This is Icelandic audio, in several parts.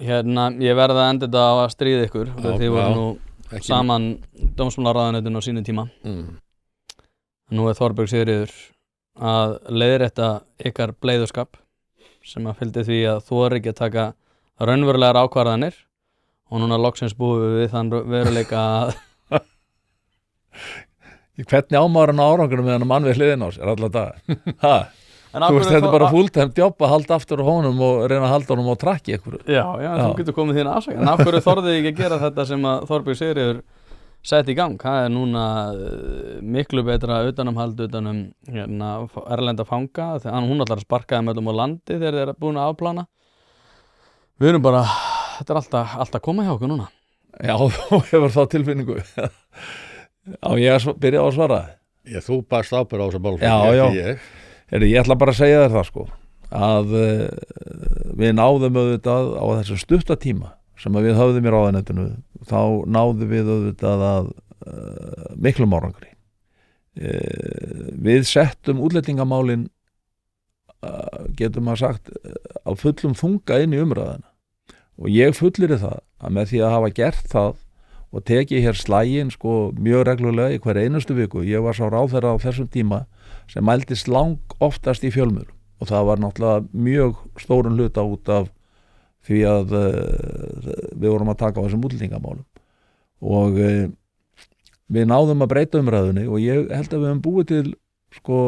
ég verði að enda þetta á að stríða ykkur þið voru nú saman dómsmálaráðuneytinu á sínu tíma nú Þorbjörg Sigríður að leiðrétta ykkar bleiðuskap sem að fylgdi því að þú er ekki að taka raunverulegar ákvarðanir og núna loksins búum við þann veruleika að hvernig ámaður hann árangur með hann mann við hliðin á sér alla dag þú veist þetta er bara fulltime jobb að halda aftur á honum og reyna að halda honum á trakki já, þú getur komið þín afsaka en af hverju þorðið ekki að gera þetta sem að Þorbjörg Sigríður sett í gang það er núna miklu betra utanumhald utanum erlenda fanga þegar hún allar sparkaði með á landi þegar þeir eru búin að afplana við erum bara þetta er alltaf að koma hjá okkur núna já, þú hefur þá tilfinningu á ég að byrja á að svara þú barst ábyrgð á þessu mál já ég ætla bara að segja þér það sko að við náðum auðvitað á þessum stutta tíma sem að við höfðum í ráðuneytinu þá náðum við auðvitað að miklum árangri við settum útlendingamálin getum að sagt á fullum þunga inn í umræðina og ég fullyri það að með því að hafa gert það og tekið hér slaginn sko mjög reglulega í hver einustu viku ég var sá ráðherra á þessum tíma sem mældist lang oftast í fjölmiðlum og það var náttúrulega mjög stórun hluta út af því að við vorum að taka á þessum útlendingamálum og við náðum að breyta umræðunni og ég held að við höfum búið til sko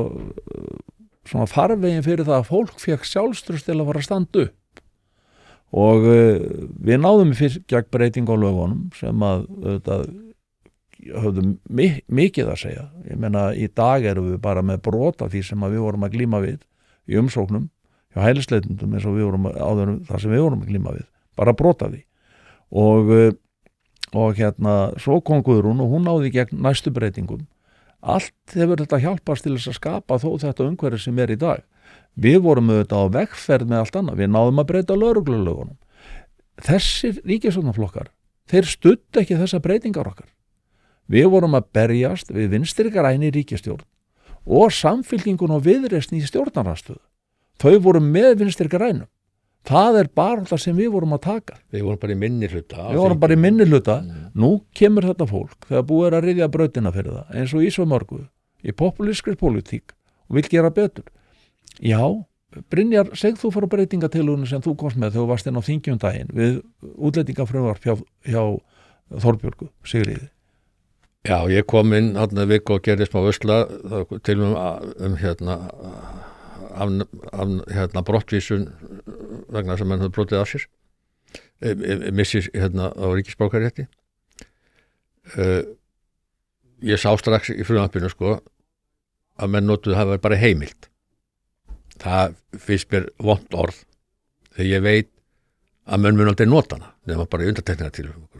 svona farvegin fyrir það að fólk fékk sjálfstraust til að fara að standa upp og við náðum gegn breyting á lögunum sem að auðvitað höfðum mikið að segja ég meina í dag erum við bara með brot af því sem að við vorum að glíma við í umsóknum hjá hælisleitendum eins og við vorum áður það sem við vorum að glíma við bara brot af því og svo kom Guðrún og hún náði gegn næstu breytingum allt hefur þetta hjálpast til þess að skapa þó þetta umhverfi sem er í dag við vorum auðvitað á vegferð með allt annað við náðum að breyta lögreglulögunum þessir ríkisstjórnarflokkar þeir studdu ekki þessa breytingar okkar við vorum að berjast við vinstri græn í ríkisstjórn og Samfylkingun og Viðreisn í stjórnarandstöðu þau voru með vinstri grænum það er bara það sem við vorum að taka við vorum bara í minnihluta nú kemur þetta fólk þegar búið er að ryðja brautina fyrir það eins og í svo mörgu í populískri pólitík og vil gera betur já, Brynjar, segð þú frá breytingatillögunum sem þú komst með þegar þú varst inn á þingjumdaginn við útlendingafrumvarp hjá Þorbjörgu Sigríði já, ég kom inn þarna viku og gerði smá vösla til brottvísun vegna sem hann hafði brotið af sér missis á ríkisborgararétti ég sá strax í frumvarpinu sko að menn notuðu hafa bara heimild það finnst mér vont orð þegar ég veit að menn mun aldrei nota hana nema bara í undantekningartilvikum